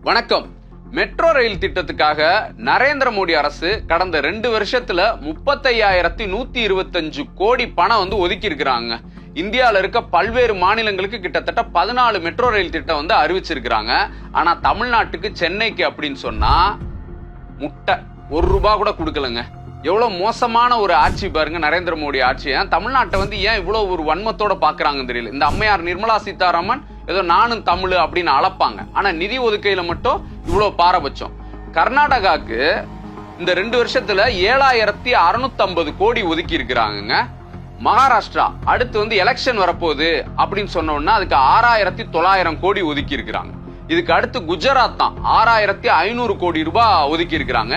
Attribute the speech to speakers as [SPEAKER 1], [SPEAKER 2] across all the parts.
[SPEAKER 1] வணக்கம். Metro rail திட்டத்துக்காக Narendra Modi அரசு கடந்த 2 வருஷத்துல 35,125 கோடி பணம் ஒதுக்கி இருக்கிறாங்க. இந்தியால இருக்க பல்வேறு மாநிலங்களுக்கு கிட்டத்தட்ட 14 மெட்ரோ ரயில் திட்டம் அறிவிச்சிருக்கிறாங்க. ஆனா தமிழ்நாட்டுக்கு சென்னைக்கு அப்படின்னு சொன்னா முட்டை 1 ரூபாய் கூட கொடுக்கலங்க. எவ்வளவு மோசமான ஒரு ஆட்சி பாருங்க நரேந்திர மோடி ஆட்சி. தமிழ்நாட்டை ஏன் இவ்வளவு ஒரு வன்மத்தோட பாக்குறாங்கன்னு தெரியல. இந்த அம்மையார் நிர்மலா சீதாராமன் ஏதோ நானும் தமிழ் அப்படின்னு அளப்பாங்க. ஆனா நிதி ஒதுக்கையில மட்டும் இவ்வளவு பாரபட்சம். கர்நாடகாக்கு இந்த 2 வருஷத்துல 7,650 கோடி ஒதுக்கி இருக்கிறாங்க. மகாராஷ்டிரா அடுத்து எலெக்ஷன் வரப்போகுது அப்படின்னு சொன்னோம்னா அதுக்கு 6,900 கோடி ஒதுக்கி இருக்கிறாங்க. இதுக்கு அடுத்து குஜராத் தான் 6,500 கோடி ரூபாய் ஒதுக்கி இருக்கிறாங்க.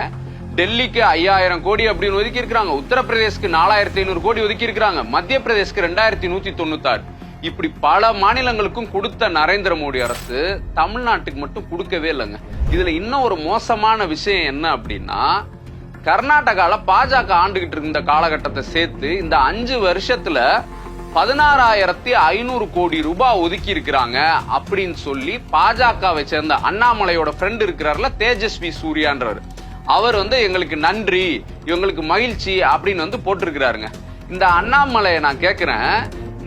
[SPEAKER 1] டெல்லிக்கு 5,000 கோடி அப்படின்னு ஒதுக்கி இருக்கிறாங்க. உத்தரப்பிரதேஷ்க்கு 4,500 கோடி ஒதுக்கி இருக்கிறாங்க. மத்திய பிரதேஷ்க்கு 2,196. இப்படி பல மாநிலங்களுக்கும் கொடுத்த நரேந்திர மோடி அரசு தமிழ்நாட்டுக்கு மட்டும் கொடுக்கவே இல்லைங்க. இதுல இன்னும் ஒரு மோசமான விஷயம் என்ன அப்படின்னா, கர்நாடகால பாஜக ஆண்டுகிட்டு இருந்த காலகட்டத்தை சேர்த்து இந்த 5 வருஷத்துல 16,500 கோடி ரூபாய் ஒதுக்கி இருக்கிறாங்க அப்படின்னு சொல்லி பாஜகவை சேர்ந்த அண்ணாமலையோட ஃப்ரெண்ட் இருக்கிறார்ல தேஜஸ்வி சூர்யான்றவர், அவர் எங்களுக்கு நன்றி, இவங்களுக்கு மகிழ்ச்சி அப்படின்னு போட்டிருக்கிறாருங்க. இந்த அண்ணாமலையை நான் கேட்கிறேன்,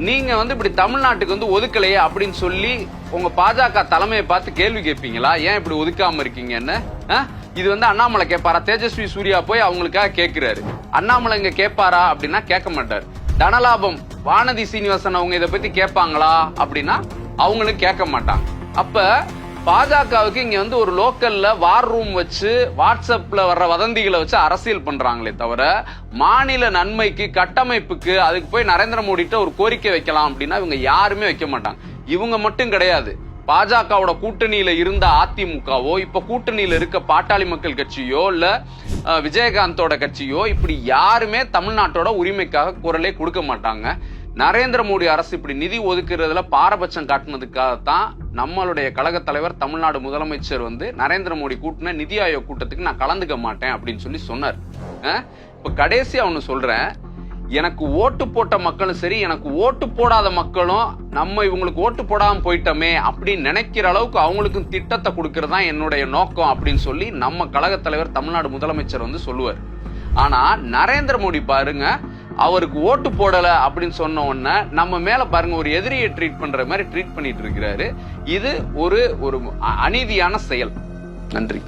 [SPEAKER 1] நீங்க இப்படி தமிழ்நாட்டுக்கு ஒதுக்கலையே அப்படின்னு சொல்லி உங்க பாஜக தலைமையை பார்த்து கேள்வி கேட்பீங்களா? ஏன் இப்படி ஒதுக்காம இருக்கீங்கன்னு? இது அண்ணாமலை கேட்பாரா? தேஜஸ்வி சூர்யா போய் அவங்களுக்காக கேட்கிறாரு. அண்ணாமலை இங்க கேட்பாரா அப்படின்னா கேட்க மாட்டாரு. தனலாபம் வானதி சீனிவாசன் அவங்க இதை பத்தி கேட்பாங்களா அப்படின்னா அவங்களும் கேட்க மாட்டாங்க. அப்ப பாஜகவுக்கு இங்க ஒரு லோக்கல்ல வார் ரூம் வச்சு வாட்ஸ்அப்ல வர்ற வதந்திகளை வச்சு அரசியல் பண்றாங்களே தவிர மாநில நன்மைக்கு கட்டமைப்புக்கு அதுக்கு போய் நரேந்திர மோடிட்ட ஒரு கோரிக்கை வைக்கலாம் அப்படின்னா இவங்க யாருமே வைக்க மாட்டாங்க. இவங்க மட்டும் கிடையாது, பாஜகவோட கூட்டணியில இருந்த அதிமுகவோ இப்ப கூட்டணியில இருக்க பாட்டாளி மக்கள் கட்சியோ இல்ல விஜயகாந்தோட கட்சியோ இப்படி யாருமே தமிழ்நாட்டோட உரிமைக்காக குரலே கொடுக்க மாட்டாங்க. நரேந்திர மோடி அரசு இப்படி நிதி ஒதுக்குறதுல பாரபட்சம் காட்டினதுக்காகத்தான் நம்மளுடைய கழக தலைவர் தமிழ்நாடு முதலமைச்சர் நரேந்திர மோடி கூட்டின நிதி ஆயோக் கூட்டத்துக்கு நான் கலந்துக்க மாட்டேன் அப்படின்னு சொல்லி சொன்னார். இப்ப கடைசியா ஒண்ணு சொல்றேன், எனக்கு ஓட்டு போட்ட மக்களும் சரி எனக்கு ஓட்டு போடாத மக்களும் நம்ம இவங்களுக்கு ஓட்டு போடாம போயிட்டோமே அப்படின்னு நினைக்கிற அளவுக்கு அவங்களுக்கும் திட்டத்தை கொடுக்கறதா என்னுடைய நோக்கம் அப்படின்னு சொல்லி நம்ம கழக தலைவர் தமிழ்நாடு முதலமைச்சர் சொல்லுவார். ஆனா நரேந்திர மோடி பாருங்க, அவருக்கு ஓட்டு போடல அப்படின்னு சொன்ன உடனே நம்ம மேல பாருங்க ஒரு எதிரியை ட்ரீட் பண்ற மாதிரி ட்ரீட் பண்ணிட்டு இருக்கிறாரு. இது ஒரு அநீதியான செயல். நன்றி.